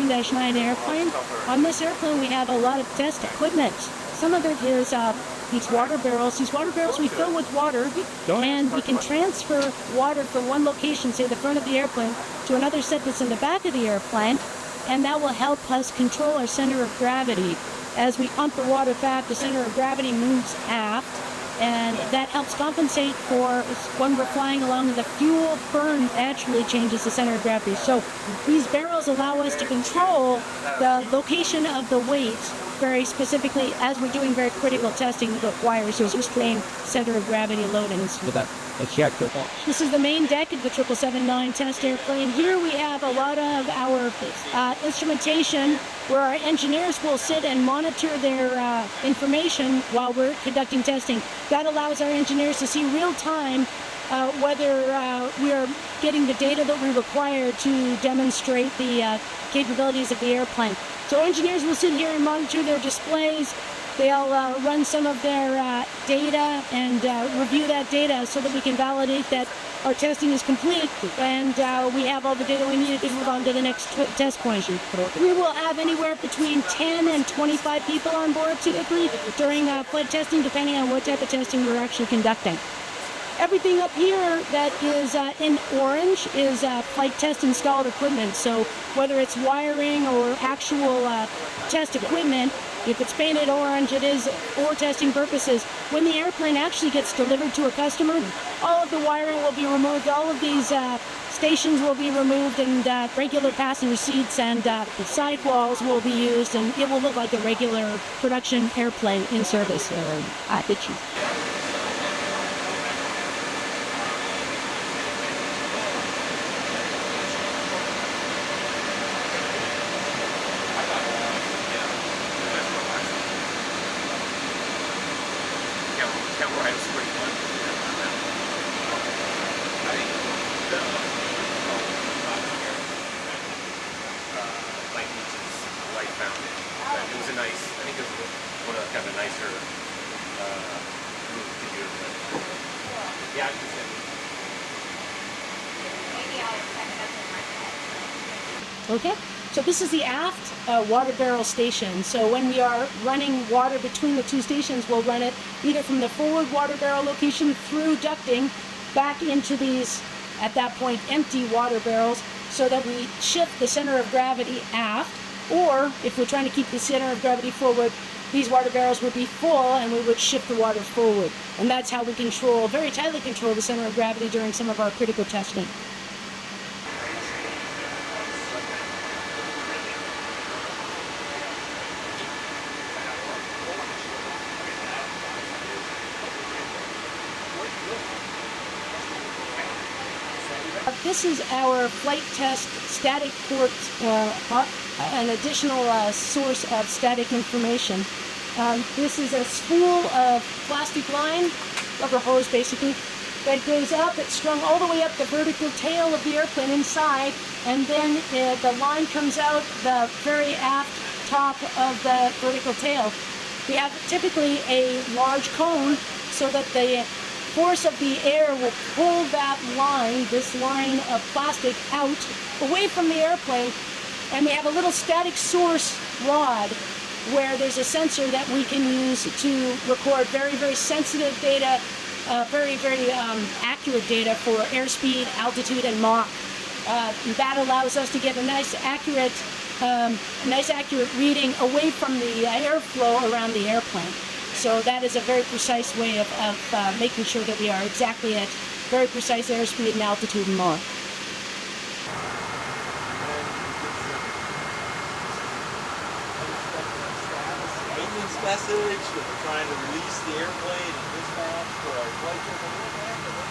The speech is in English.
737-9 airplane. On this airplane, we have a lot of test equipment. Some of it is these water barrels. These water barrels we fill with water, and we can transfer water from one location, say the front of the airplane, to another set that's in the back of the airplane, and that will help us control our center of gravity. As we pump the water back, the center of gravity moves aft, and that helps compensate for when we're flying along and the fuel burn actually changes the center of gravity. So these barrels allow us to control the location of the weight very specifically as we're doing very critical testing that requires those extreme center of gravity loadings. This is the main deck of the 777-9 test airplane. Here we have a lot of our instrumentation where our engineers will sit and monitor their information while we're conducting testing. That allows our engineers to see real time whether we are getting the data that we require to demonstrate the capabilities of the airplane. So engineers will sit here and monitor their displays. They'll run some of their data and review that data so that we can validate that our testing is complete and we have all the data we need to move on to the next test point. We will have anywhere between 10 and 25 people on board typically during flight testing, depending on what type of testing we're actually conducting. Everything up here that is in orange is flight test installed equipment. So whether it's wiring or actual test equipment, if it's painted orange, it is for testing purposes. When the airplane actually gets delivered to a customer, all of the wiring will be removed, all of these stations will be removed, and regular passenger seats and sidewalls will be used, and it will look like a regular production airplane in service. Okay, so this is the aft water barrel station. So when we are running water between the two stations, we'll run it either from the forward water barrel location through ducting back into these, at that point, empty water barrels so that we shift the center of gravity aft. Or if we're trying to keep the center of gravity forward, these water barrels would be full and we would shift the water forward. And that's how we control, very tightly control the center of gravity during some of our critical testing. This is our flight test static port, an additional source of static information. This is a spool of plastic line, rubber hose basically, that goes up. It's strung all the way up the vertical tail of the airplane inside, and then the line comes out the very aft top of the vertical tail. We have typically a large cone so that the force of the air will pull that line, this line of plastic, out away from the airplane, and we have a little static source rod where there's a sensor that we can use to record very, very sensitive data, very, very accurate data for airspeed, altitude, and Mach. That allows us to get a nice accurate reading away from the airflow around the airplane. So that is a very precise way of making sure that we are exactly at very precise airspeed and altitude and Mach. Maintenance message that we're trying to release the airplane and dispatch for our flight trip.